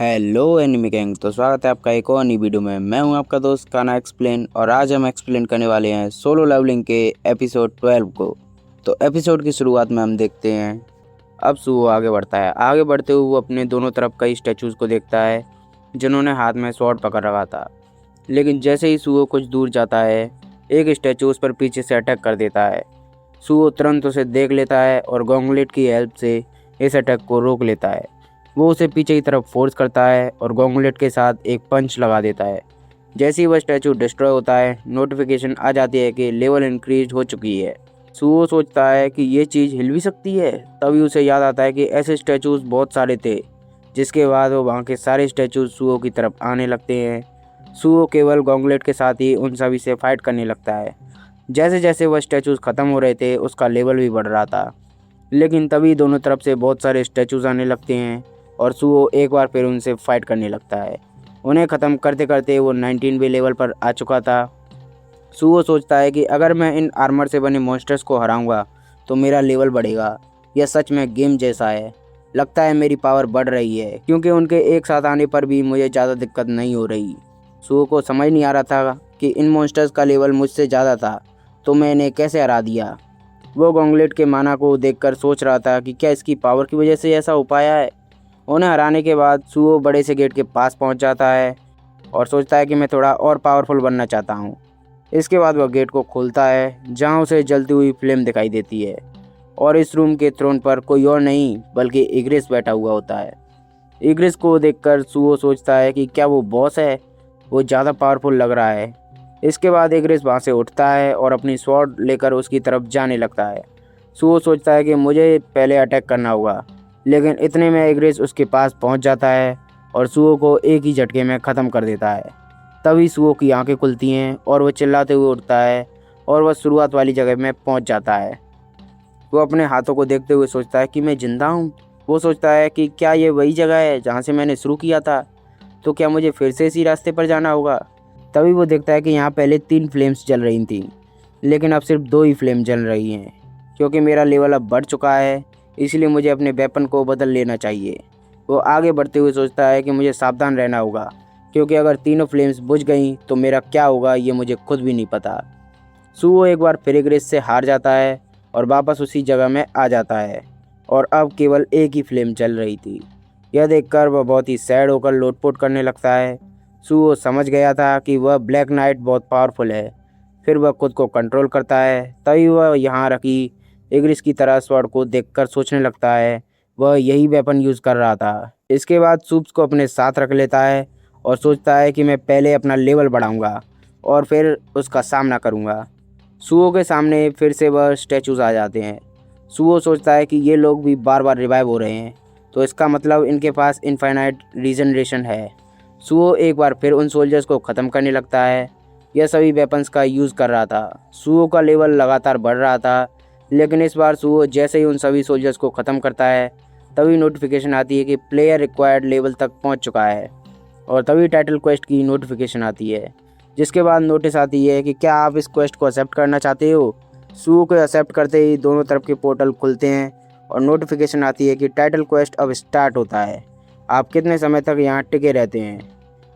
Hello enemy gang. तो स्वागत है आपका एक और नई वीडियो में। मैं हूं आपका दोस्त काना एक्सप्लेन और आज हम एक्सप्लेन करने वाले हैं सोलो लेवलिंग के एपिसोड 12 को। तो एपिसोड की शुरुआत में हम देखते हैं अब सुओ आगे बढ़ता है। आगे बढ़ते हुए वो अपने दोनों तरफ कई स्टैचूज़ को देखता है जिन्होंने हाथ में स्वॉर्ड पकड़ रखा था। लेकिन जैसे ही सुओ कुछ दूर जाता है एक स्टैचू उस पर पीछे से अटैक कर देता है। सुओ तुरंत उसे देख लेता है और गोंगलेट की हेल्प से इस अटैक को रोक लेता है। वो उसे पीछे की तरफ फोर्स करता है और गोंगलेट के साथ एक पंच लगा देता है। जैसे ही वह स्टैचू डिस्ट्रॉय होता है नोटिफिकेशन आ जाती है कि लेवल इंक्रीज हो चुकी है। सुओ सोचता है कि ये चीज़ हिल भी सकती है। तभी उसे याद आता है कि ऐसे स्टैचूज बहुत सारे थे। जिसके बाद वो वहाँ के सारे स्टैचूज सुओ की तरफ आने लगते हैं। सुओ केवल गोंगलेट के साथ ही उन सभी से फाइट करने लगता है। जैसे जैसे वह स्टैचूज ख़त्म हो रहे थे उसका लेवल भी बढ़ रहा था। लेकिन तभी दोनों तरफ से बहुत सारे स्टैचूज आने लगते हैं और सुओ एक बार फिर उनसे फाइट करने लगता है। उन्हें ख़त्म करते करते वो 19वीं लेवल पर आ चुका था। सुओ सोचता है कि अगर मैं इन आर्मर से बने मॉन्स्टर्स को हराऊंगा तो मेरा लेवल बढ़ेगा। यह सच में गेम जैसा है। लगता है मेरी पावर बढ़ रही है क्योंकि उनके एक साथ आने पर भी मुझे ज़्यादा दिक्कत नहीं हो रही। सुओ को समझ नहीं आ रहा था कि इन मॉन्स्टर्स का लेवल मुझसे ज़्यादा था तो मैं इन्हें कैसे हरा दिया। वो गोंगलेट के माना को देखकर सोच रहा था कि क्या इसकी पावर की वजह से ऐसा हो पाया है। उन्हें हराने के बाद सुओ बड़े से गेट के पास पहुंच जाता है और सोचता है कि मैं थोड़ा और पावरफुल बनना चाहता हूं। इसके बाद वह गेट को खोलता है जहां उसे जलती हुई फ्लेम दिखाई देती है और इस रूम के थ्रोन पर कोई और नहीं बल्कि इग्रिस बैठा हुआ होता है। इग्रिस को देखकर सुओ सोचता है कि क्या वो बॉस है। वो ज़्यादा पावरफुल लग रहा है। इसके बाद इग्रिस वहाँ से उठता है और अपनी स्वॉर्ड लेकर उसकी तरफ जाने लगता है। सुओ सोचता है कि मुझे पहले अटैक करना होगा। लेकिन इतने में इग्रिस उसके पास पहुंच जाता है और सुओ को एक ही झटके में ख़त्म कर देता है। तभी सुओ की आंखें खुलती हैं और वह चिल्लाते हुए उठता है और वह शुरुआत वाली जगह में पहुंच जाता है। वो अपने हाथों को देखते हुए सोचता है कि मैं ज़िंदा हूँ। वो सोचता है कि क्या ये वही जगह है जहाँ से मैंने शुरू किया था, तो क्या मुझे फिर से इसी रास्ते पर जाना होगा। तभी वो देखता है कि यहाँ पहले 3 फ्लेम्स जल रही थी लेकिन अब सिर्फ 2 ही फ्लेम जल रही हैं। क्योंकि मेरा लेवल अब बढ़ चुका है इसलिए मुझे अपने वेपन को बदल लेना चाहिए। वो आगे बढ़ते हुए सोचता है कि मुझे सावधान रहना होगा क्योंकि अगर तीनों फ्लेम्स बुझ गईं तो मेरा क्या होगा ये मुझे खुद भी नहीं पता। सुओ एक बार फिर इग्रिस से हार जाता है और वापस उसी जगह में आ जाता है और अब केवल एक ही फ्लेम जल रही थी। यह देखकर वह बहुत ही सैड होकर लोटपोट करने लगता है। सुओ समझ गया था कि वह ब्लैक नाइट बहुत पावरफुल है। फिर वह खुद को कंट्रोल करता है। तभी वह यहाँ रखी इग्रिस की तरह स्वॉर्ड को देखकर सोचने लगता है वह यही वेपन यूज़ कर रहा था। इसके बाद सूप्स को अपने साथ रख लेता है और सोचता है कि मैं पहले अपना लेवल बढ़ाऊंगा और फिर उसका सामना करूंगा। सुओ के सामने फिर से वह स्टैचूज़ आ जाते हैं। सुओ सोचता है कि ये लोग भी बार बार रिवाइव हो रहे हैं तो इसका मतलब इनके पास इनफाइनाइट रीजनरेशन है। सुओ एक बार फिर उन सोल्जर्स को ख़त्म करने लगता है। यह सभी वेपन्स का यूज़ कर रहा था। सुओ का लेवल लगातार बढ़ रहा था लेकिन इस बार सुओ जैसे ही उन सभी सोल्जर्स को ख़त्म करता है तभी नोटिफिकेशन आती है कि प्लेयर रिक्वायर्ड लेवल तक पहुंच चुका है। और तभी टाइटल क्वेस्ट की नोटिफिकेशन आती है जिसके बाद नोटिस आती है कि क्या आप इस क्वेस्ट को एक्सेप्ट करना चाहते हो। सुओ को एक्सेप्ट करते ही दोनों तरफ के पोर्टल खुलते हैं और नोटिफिकेशन आती है कि टाइटल क्वेस्ट अब स्टार्ट होता है। आप कितने समय तक यहाँ टिके रहते हैं,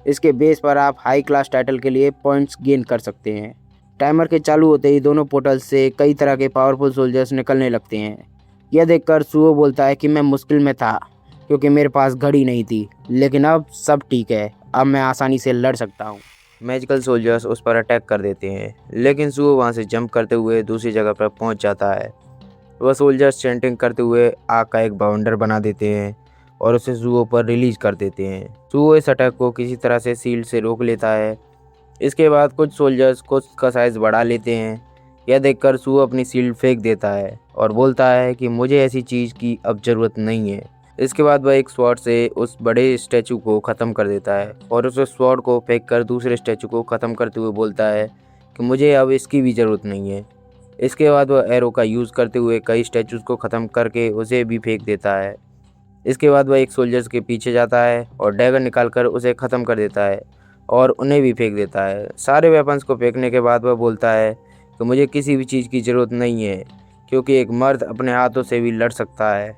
इसके बेस पर आप हाई क्लास टाइटल के लिए पॉइंट्स गेन कर सकते हैं। टाइमर के चालू होते ही दोनों पोर्टल से कई तरह के पावरफुल सोल्जर्स निकलने लगते हैं। यह देखकर सुओ बोलता है कि मैं मुश्किल में था क्योंकि मेरे पास घड़ी नहीं थी लेकिन अब सब ठीक है। अब मैं आसानी से लड़ सकता हूँ। मैजिकल सोल्जर्स उस पर अटैक कर देते हैं लेकिन सुओ वहाँ से जंप करते हुए दूसरी जगह पर पहुँच जाता है। वह सोल्जर्स चैंटिंग करते हुए आग का एक बाउंडर बना देते हैं और उसे सुओ पर रिलीज कर देते हैं। सुओ इस अटैक को किसी तरह से शील्ड से रोक लेता है। इसके बाद कुछ सोल्जर्स कुछ का साइज़ बढ़ा लेते हैं। यह देखकर सुओ अपनी शील्ड फेंक देता है और बोलता है कि मुझे ऐसी चीज़ की अब ज़रूरत नहीं है। इसके बाद वह एक स्वॉर्ड से उस बड़े स्टैचू को ख़त्म कर देता है और उस स्वॉर्ड को फेंक कर दूसरे स्टैचू को ख़त्म करते हुए बोलता है कि मुझे अब इसकी भी ज़रूरत नहीं है। इसके बाद वह एरो का यूज़ करते हुए कई स्टैचूज़ को ख़त्म करके उसे भी फेंक देता है। इसके बाद वह एक सोल्जर्स के पीछे जाता है और डैगर निकालकर उसे ख़त्म कर देता है और उन्हें भी फेंक देता है। सारे वेपन्स को फेंकने के बाद वह बोलता है कि मुझे किसी भी चीज़ की ज़रूरत नहीं है क्योंकि एक मर्द अपने हाथों से भी लड़ सकता है।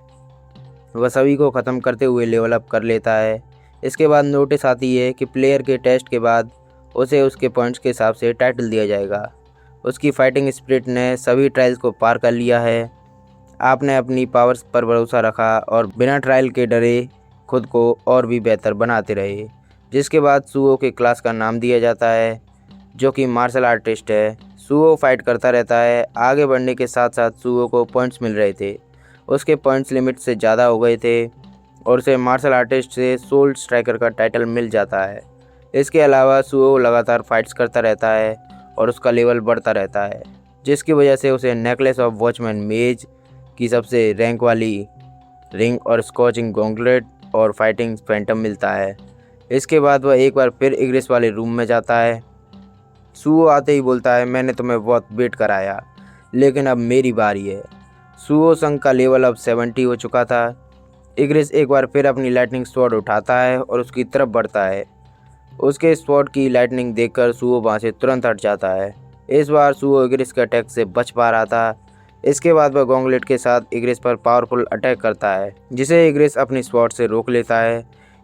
वह सभी को ख़त्म करते हुए लेवल अप कर लेता है। इसके बाद नोटिस आती है कि प्लेयर के टेस्ट के बाद उसे उसके पॉइंट्स के हिसाब से टाइटल दिया जाएगा। उसकी फाइटिंग स्पिरिट ने सभी ट्रायल्स को पार कर लिया है। आपने अपनी पावर्स पर भरोसा रखा और बिना ट्रायल के डरे खुद को और भी बेहतर बनाते रहे। जिसके बाद सुओ के क्लास का नाम दिया जाता है, जो कि मार्शल आर्टिस्ट है। सुओ फाइट करता रहता है। आगे बढ़ने के साथ साथ सुओ को पॉइंट्स मिल रहे थे। उसके पॉइंट्स लिमिट से ज़्यादा हो गए थे और उसे मार्शल आर्टिस्ट से सोल स्ट्राइकर का टाइटल मिल जाता है। इसके अलावा सुओ लगातार फाइट्स करता रहता है और उसका लेवल बढ़ता रहता है, जिसकी वजह से उसे नेकलेस ऑफ वॉचमैन मेज की सबसे रैंक वाली रिंग और स्कॉचिंग गॉन्गलेट और फाइटिंग फैंटम मिलता है। इसके बाद वह एक बार फिर इग्रिस वाले रूम में जाता है। सुओ आते ही बोलता है, मैंने तुम्हें बहुत वेट कराया, लेकिन अब मेरी बारी है। सुओ संग का लेवल अब 70 हो चुका था। इग्रिस एक बार फिर अपनी लाइटनिंग स्वॉर्ड उठाता है और उसकी तरफ बढ़ता है। उसके स्वॉर्ड की लाइटनिंग देखकर सुओ वहाँ से तुरंत हट जाता है। इस बार सुओ इग्रिस के अटैक से बच पा रहा था। इसके बाद वह गॉन्गलेट के साथ इग्रिस पर पावरफुल अटैक करता है, जिसे इग्रिस अपनी स्वॉर्ड से रोक लेता है।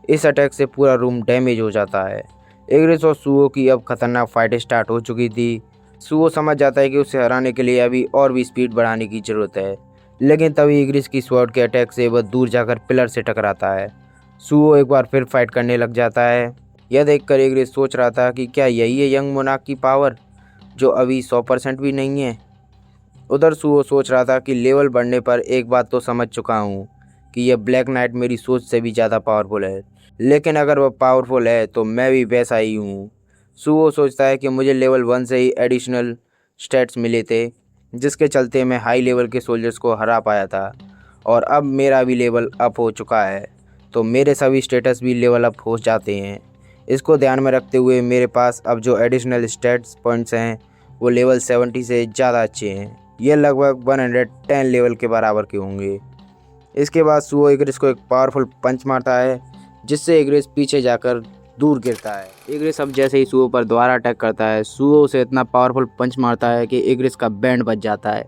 इस अटैक से पूरा रूम डैमेज हो जाता है। इग्रिस और सुओ की अब खतरनाक फाइट स्टार्ट हो चुकी थी। सुओ समझ जाता है कि उसे हराने के लिए अभी और भी स्पीड बढ़ाने की ज़रूरत है, लेकिन तभी इग्रिस की स्वॉर्ड के अटैक से वह दूर जाकर पिलर से टकराता है। सुओ एक बार फिर फाइट करने लग जाता है। यह देखकर इग्रिस सोच रहा था कि क्या यही है यंग मोनार्क की पावर, जो अभी 100% भी नहीं है। उधर सुओ सोच रहा था कि लेवल बढ़ने पर एक बात तो समझ चुका हूँ कि यह ब्लैक नाइट मेरी सोच से भी ज़्यादा पावरफुल है, लेकिन अगर वह पावरफुल है तो मैं भी वैसा ही हूँ। सुओ सोचता है कि मुझे लेवल 1 से ही एडिशनल स्टैट्स मिले थे, जिसके चलते मैं हाई लेवल के सोल्जर्स को हरा पाया था, और अब मेरा भी लेवल अप हो चुका है, तो मेरे सभी स्टेटस भी लेवल अप हो जाते हैं। इसको ध्यान में रखते हुए मेरे पास अब जो एडिशनल स्टैट्स पॉइंट्स हैं वो लेवल 70 से ज़्यादा अच्छे हैं। ये लगभग 110 लेवल के बराबर के होंगे। इसके बाद सुओ इग्रिस को एक पावरफुल पंच मारता है, जिससे इग्रिस पीछे जाकर दूर गिरता है। इग्रिस अब जैसे ही सुओ पर दोबारा अटैक करता है, सुओ उसे इतना पावरफुल पंच मारता है कि इग्रिस का बैंड बच जाता है।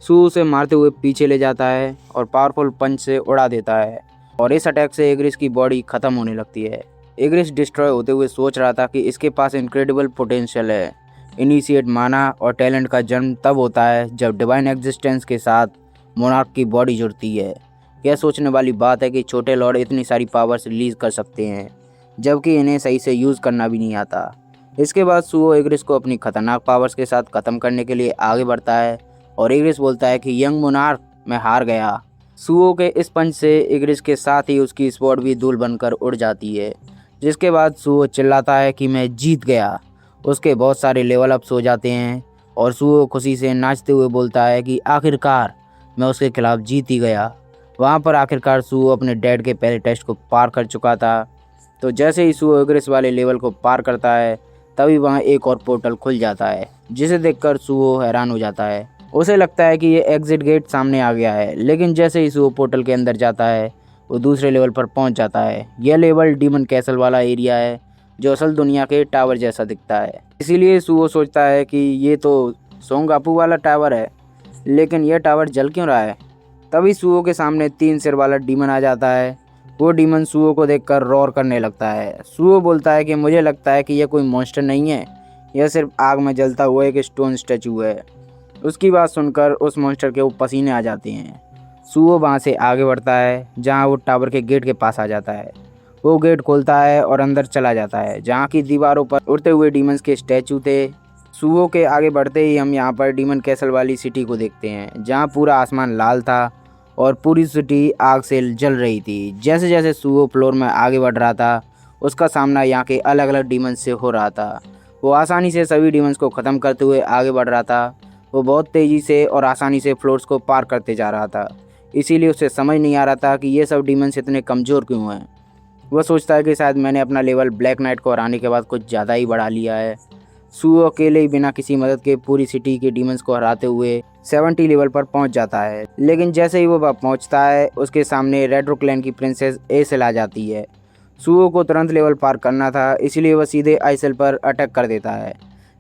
सुओ उसे मारते हुए पीछे ले जाता है और पावरफुल पंच से उड़ा देता है, और इस अटैक से इग्रिस की बॉडी खत्म होने लगती है। इग्रिस डिस्ट्रॉय होते हुए सोच रहा था कि इसके पास इनक्रेडिबल पोटेंशियल है। इनिशिएट माना और टैलेंट का जन्म तब होता है जब डिवाइन एग्जिस्टेंस के साथ मोनार्क की बॉडी जुड़ती है। यह सोचने वाली बात है कि छोटे लॉर्ड इतनी सारी पावर्स रिलीज कर सकते हैं, जबकि इन्हें सही से यूज़ करना भी नहीं आता। इसके बाद सुओ इग्रिस को अपनी खतरनाक पावर्स के साथ ख़त्म करने के लिए आगे बढ़ता है, और इग्रिस बोलता है कि यंग मोनार्क, मैं हार गया। सुओ के इस पंच से इग्रिस के साथ ही उसकी स्वॉर्ड भी धूल बनकर उड़ जाती है, जिसके बाद सुओ चिल्लाता है कि मैं जीत गया। उसके बहुत सारे लेवल अप्स हो जाते हैं और सुओ खुशी से नाचते हुए बोलता है कि आखिरकार मैं उसके खिलाफ जीत ही गया। वहाँ पर आखिरकार सुओ अपने डैड के पहले टेस्ट को पार कर चुका था। तो जैसे ही सुओ इग्रिस वाले लेवल को पार करता है, तभी वहाँ एक और पोर्टल खुल जाता है, जिसे देखकर सुओ हैरान हो जाता है। उसे लगता है कि ये एग्जिट गेट सामने आ गया है, लेकिन जैसे ही सुओ पोर्टल के अंदर जाता है, वो दूसरे लेवल पर पहुँच जाता है। यह लेवल डीमन कैसल वाला एरिया है, जो असल दुनिया के टावर जैसा दिखता है। इसीलिए सुओ सोचता है कि ये तो सोंगापू वाला टावर है, लेकिन यह टावर जल क्यों रहा है। तभी सुओ के सामने 3 सिर वाला डीमन आ जाता है। वो डीमन सुओ को देखकर रोर करने लगता है। सुओ बोलता है कि मुझे लगता है कि यह कोई मॉन्स्टर नहीं है, यह सिर्फ आग में जलता हुआ एक स्टोन स्टैचू है। उसकी बात सुनकर उस मॉन्स्टर के वो पसीने आ जाते हैं। सुओ वहाँ से आगे बढ़ता है, जहाँ वो टावर के गेट के पास आ जाता है। वो गेट खोलता है और अंदर चला जाता है, जहाँ की दीवारों पर उड़ते हुए डीमंस के स्टैचू थे। सुओ के आगे बढ़ते ही हम यहाँ पर डीमन कैसल वाली सिटी को देखते हैं, जहाँ पूरा आसमान लाल था और पूरी सिटी आग से जल रही थी। जैसे जैसे सुओ फ्लोर में आगे बढ़ रहा था, उसका सामना यहाँ के अलग अलग डीमंस से हो रहा था। वो आसानी से सभी डीमंस को ख़त्म करते हुए आगे बढ़ रहा था। वो बहुत तेज़ी से और आसानी से फ्लोर्स को पार करते जा रहा था, इसीलिए उसे समझ नहीं आ रहा था कि ये सब डीमंस इतने कमज़ोर क्यों हैं। वह सोचता है कि शायद मैंने अपना लेवल ब्लैक नाइट को हराने के बाद कुछ ज़्यादा ही बढ़ा लिया है। सुओ अकेले ही बिना किसी मदद के पूरी सिटी के डीमंस को हराते हुए 70 लेवल पर पहुंच जाता है। लेकिन जैसे ही वो वह पहुंचता है, उसके सामने रेड्रो क्लैन की प्रिंसेस एसेल आ जाती है। सुओ को तुरंत लेवल पार करना था, इसलिए वह सीधे आइसेल पर अटैक कर देता है,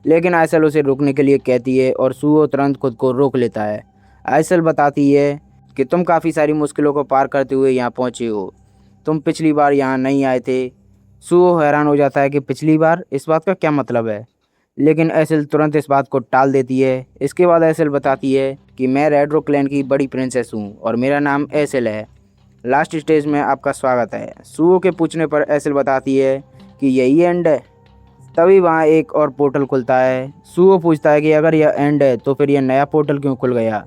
लेकिन आइसेल उसे रोकने के लिए कहती है और सुओ तुरंत खुद को रोक लेता है। आइसेल बताती है कि तुम काफ़ी सारी मुश्किलों को पार करते हुए यहाँ पहुँचे हो, तुम पिछली बार यहाँ नहीं आए थे। सुओ हैरान हो जाता है कि पिछली बार, इस बात का क्या मतलब है। लेकिन एसिल तुरंत इस बात को टाल देती है। इसके बाद एसिल बताती है कि मैं रेड रॉक क्लैन की बड़ी प्रिंसेस हूँ और मेरा नाम एसिल है। लास्ट स्टेज में आपका स्वागत है। सुओ के पूछने पर एसिल बताती है कि यही एंड है। तभी वहाँ एक और पोर्टल खुलता है। सुओ पूछता है कि अगर यह एंड है तो फिर यह नया पोर्टल क्यों खुल गया।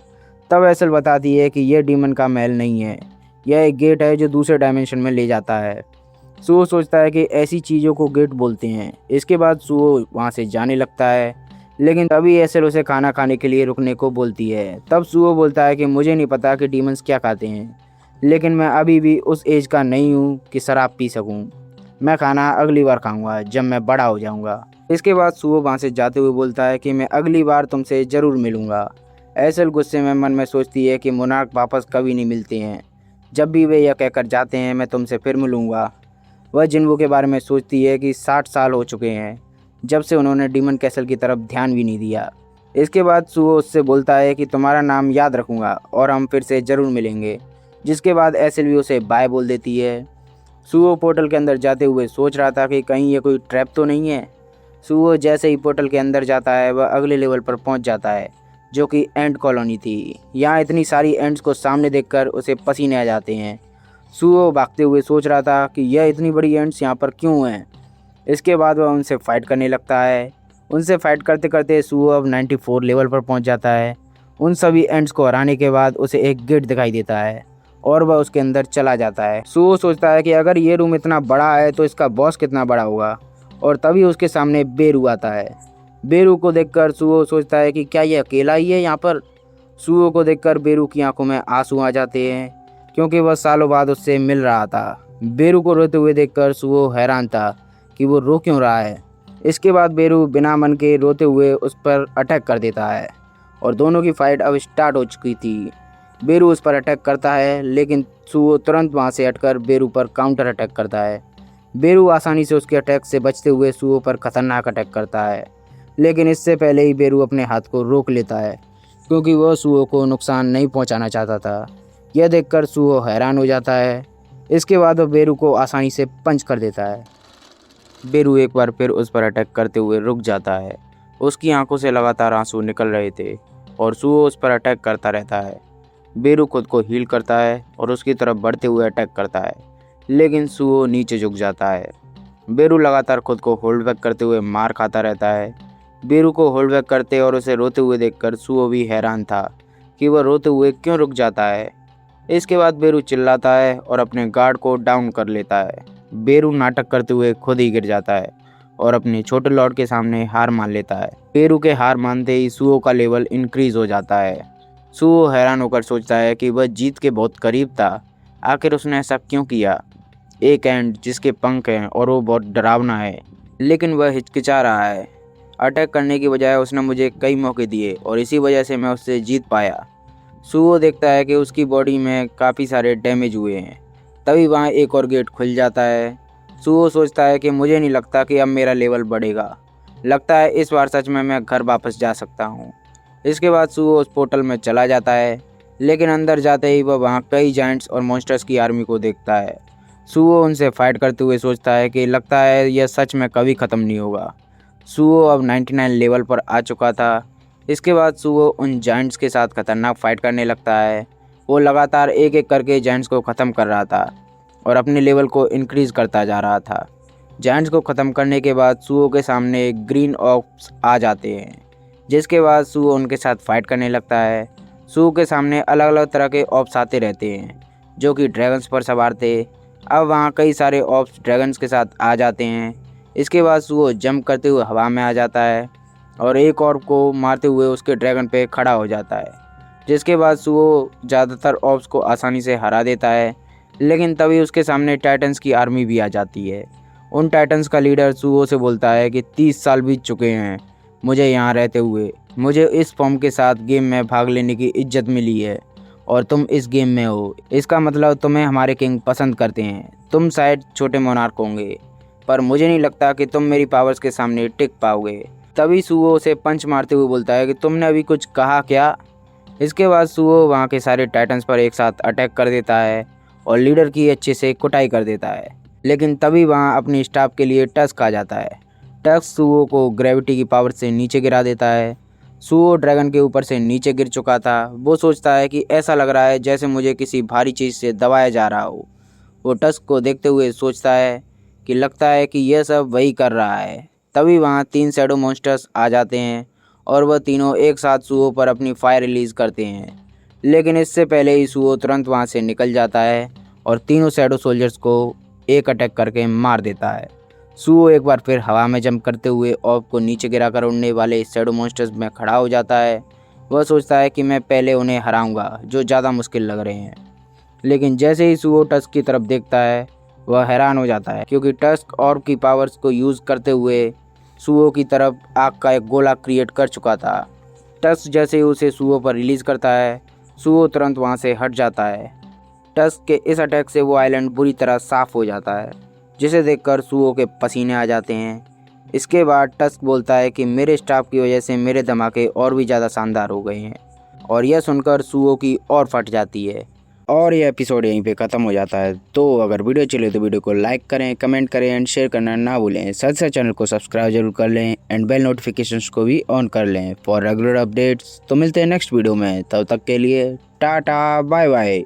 तब एसिल बताती है कि यह डीमन का महल नहीं है, यह एक गेट है जो दूसरे डायमेंशन में ले जाता है। सुओ सोचता है कि ऐसी चीज़ों को गेट बोलते हैं। इसके बाद सुओ वहाँ से जाने लगता है, लेकिन तभी एसिल उसे खाना खाने के लिए रुकने को बोलती है। तब सुओ बोलता है कि मुझे नहीं पता कि डीमंस क्या खाते हैं, लेकिन मैं अभी भी उस एज का नहीं हूँ कि शराब पी सकूँ। मैं खाना अगली बार खाऊंगा जब मैं बड़ा हो जाऊंगा। इसके बाद सुओ वहाँ से जाते हुए बोलता है कि मैं अगली बार तुमसे ज़रूर मिलूंगा। एसिल गुस्से में मन में सोचती है कि मोनार्क वापस कभी नहीं मिलते हैं। जब भी वे यह कहकर जाते हैं मैं तुमसे फिर मिलूंगा। वह जिन्वो के बारे में सोचती है कि 60 साल हो चुके हैं जब से उन्होंने डीमन कैसल की तरफ ध्यान भी नहीं दिया। इसके बाद सुओ उससे बोलता है कि तुम्हारा नाम याद रखूंगा और हम फिर से ज़रूर मिलेंगे। जिसके बाद एसिल भी उसे बाय बोल देती है। सुओ पोर्टल के अंदर जाते हुए सोच रहा था कि कहीं ये कोई ट्रैप तो नहीं है। सुओ जैसे ही पोर्टल के अंदर जाता है वह अगले लेवल पर पहुंच जाता है, जो कि एंड कॉलोनी थी। यहाँ इतनी सारी एंड्स को सामने देखकर उसे पसीने आ जाते हैं। सुओ भागते हुए सोच रहा था कि यह इतनी बड़ी एंड्स यहाँ पर क्यों हैं। इसके बाद वह उनसे फाइट करने लगता है। उनसे फाइट करते करते सुओ अब 94 लेवल पर पहुँच जाता है। उन सभी एंड्स को हराने के बाद उसे एक गेट दिखाई देता है और वह उसके अंदर चला जाता है। सुओ सोचता है कि अगर ये रूम इतना बड़ा है तो इसका बॉस कितना बड़ा होगा, और तभी उसके सामने बेरू आता है। बेरू को देखकर सुओ सोचता है कि क्या ये अकेला ही है यहाँ पर। सुओ को देखकर बेरू की आंखों में आंसू आ जाते हैं, क्योंकि वह सालों बाद उससे मिल रहा था। बेरू को रोते हुए देखकर सुओ हैरान था कि वो रो क्यों रहा है। इसके बाद बेरू बिना मन के रोते हुए उस पर अटैक कर देता है और दोनों की फाइट अब स्टार्ट हो चुकी थी। बेरू उस पर अटैक करता है, लेकिन सुओ तुरंत वहाँ से हटकर बेरू पर काउंटर अटैक करता है। बेरू आसानी से उसके अटैक से बचते हुए सुओ पर खतरनाक अटैक करता है, लेकिन इससे पहले ही बेरू अपने हाथ को रोक लेता है, क्योंकि वह सुओ को नुकसान नहीं पहुंचाना चाहता था। यह देखकर सुओ हैरान हो जाता है। इसके बाद वह बेरू को आसानी से पंच कर देता है। बेरू एक बार फिर उस पर अटैक करते हुए रुक जाता है। उसकी आंखों से लगातार आंसू निकल रहे थे और सुओ उस पर अटैक करता रहता है। बेरू खुद को हील करता है और उसकी तरफ बढ़ते हुए अटैक करता है, लेकिन सुओ नीचे झुक जाता है। बेरू लगातार खुद को होल्ड बैक करते हुए मार खाता रहता है। बेरू को होल्ड बैक करते और उसे रोते हुए देखकर सुओ भी हैरान था कि वह रोते हुए क्यों रुक जाता है। इसके बाद बेरू चिल्लाता है और अपने गार्ड को डाउन कर लेता है। बेरू नाटक करते हुए खुद ही गिर जाता है और अपने छोटे लॉर्ड के सामने हार मान लेता है। बेरू के हार मानते ही सुओ का लेवल इंक्रीज हो जाता है। सुओ हैरान होकर सोचता है कि वह जीत के बहुत करीब था, आखिर उसने ऐसा क्यों किया। एक एंड जिसके पंख हैं और वो बहुत डरावना है, लेकिन वह हिचकिचा रहा है। अटैक करने की बजाय उसने मुझे कई मौके दिए और इसी वजह से मैं उससे जीत पाया। सुओ देखता है कि उसकी बॉडी में काफ़ी सारे डैमेज हुए हैं। तभी वहाँ एक और गेट खुल जाता है। सुओ सोचता है कि मुझे नहीं लगता कि अब मेरा लेवल बढ़ेगा, लगता है इस बार सच में मैं घर वापस जा सकता हूँ। इसके बाद सुओ उस पोर्टल में चला जाता है, लेकिन अंदर जाते ही वह वहाँ कई जायंट्स और मॉन्स्टर्स की आर्मी को देखता है। सुओ उनसे फाइट करते हुए सोचता है कि लगता है यह सच में कभी ख़त्म नहीं होगा। सुओ अब 99 लेवल पर आ चुका था। इसके बाद सुओ उन जायंट्स के साथ खतरनाक फाइट करने लगता है। वो लगातार एक एक करके जायंट्स को ख़त्म कर रहा था और अपने लेवल को इंक्रीज़ करता जा रहा था। जायंट्स को ख़त्म करने के बाद सुओ के सामने ग्रीन ऑप्स आ जाते हैं, जिसके बाद सुओ उनके साथ फाइट करने लगता है। सुओ के सामने अलग अलग तरह के ऑप्स आते रहते हैं, जो कि ड्रैगन्स पर सवार थे। अब वहाँ कई सारे ऑप्स ड्रैगन्स के साथ आ जाते हैं। इसके बाद सुओ जंप करते हुए हवा में आ जाता है और एक ऑर्ब को मारते हुए उसके ड्रैगन पे खड़ा हो जाता है, जिसके बाद सुओ ज़्यादातर ऑर्ब्स को आसानी से हरा देता है। लेकिन तभी उसके सामने टाइटन्स की आर्मी भी आ जाती है। उन टाइटन्स का लीडर सुओ से बोलता है कि 30 साल बीत चुके हैं मुझे यहाँ रहते हुए। मुझे इस फॉर्म के साथ गेम में भाग लेने की इज्जत मिली है और तुम इस गेम में हो, इसका मतलब तुम्हें हमारे किंग पसंद करते हैं। तुम शायद छोटे मोनार्क होंगे, पर मुझे नहीं लगता कि तुम मेरी पावर्स के सामने टिक पाओगे। तभी सुओ उसे पंच मारते हुए बोलता है कि तुमने अभी कुछ कहा क्या। इसके बाद सुओ वहाँ के सारे टाइटन्स पर एक साथ अटैक कर देता है और लीडर की अच्छे से कुटाई कर देता है। लेकिन तभी वहाँ अपनी स्टाफ के लिए टस्क आ जाता है। टस्क सुओ को ग्रेविटी की पावर से नीचे गिरा देता है। सुओ ड्रैगन के ऊपर से नीचे गिर चुका था। वो सोचता है कि ऐसा लग रहा है जैसे मुझे किसी भारी चीज़ से दबाया जा रहा हो। वो टस्क को देखते हुए सोचता है कि लगता है कि यह सब वही कर रहा है। तभी वहाँ 3 शैडो मॉन्स्टर्स आ जाते हैं और वह तीनों एक साथ सुओ पर अपनी फायर रिलीज करते हैं। लेकिन इससे पहले ही सुओ तुरंत वहाँ से निकल जाता है और तीनों शैडो सोल्जर्स को एक अटैक करके मार देता है। सुओ एक बार फिर हवा में जंप करते हुए ऑफ को नीचे गिराकर उड़ने वाले शैडो मॉन्स्टर्स में खड़ा हो जाता है। वह सोचता है कि मैं पहले उन्हें हराऊंगा जो ज़्यादा मुश्किल लग रहे हैं। लेकिन जैसे ही सुओ टस्क की तरफ देखता है वह हैरान हो जाता है, क्योंकि टस्क ऑर्ब की पावर्स को यूज़ करते हुए सुओ की तरफ आग का एक गोला क्रिएट कर चुका था। टस्क जैसे ही उसे सुओ पर रिलीज़ करता है, सुओ तुरंत वहाँ से हट जाता है। टस्क के इस अटैक से वो आइलैंड बुरी तरह साफ़ हो जाता है, जिसे देखकर सुओ के पसीने आ जाते हैं। इसके बाद टस्क बोलता है कि मेरे स्टाफ की वजह से मेरे धमाके और भी ज़्यादा शानदार हो गए हैं, और यह सुनकर सुओ की और फट जाती है और यह एपिसोड यहीं पे ख़त्म हो जाता है। तो अगर वीडियो चले तो वीडियो को लाइक करें, कमेंट करें एंड शेयर करना ना भूलें। साथ साथ चैनल को सब्सक्राइब जरूर कर लें एंड बेल नोटिफिकेशंस को भी ऑन कर लें फॉर रेगुलर अपडेट्स। तो मिलते हैं नेक्स्ट वीडियो में, तब तक के लिए टाटा बाय बाय।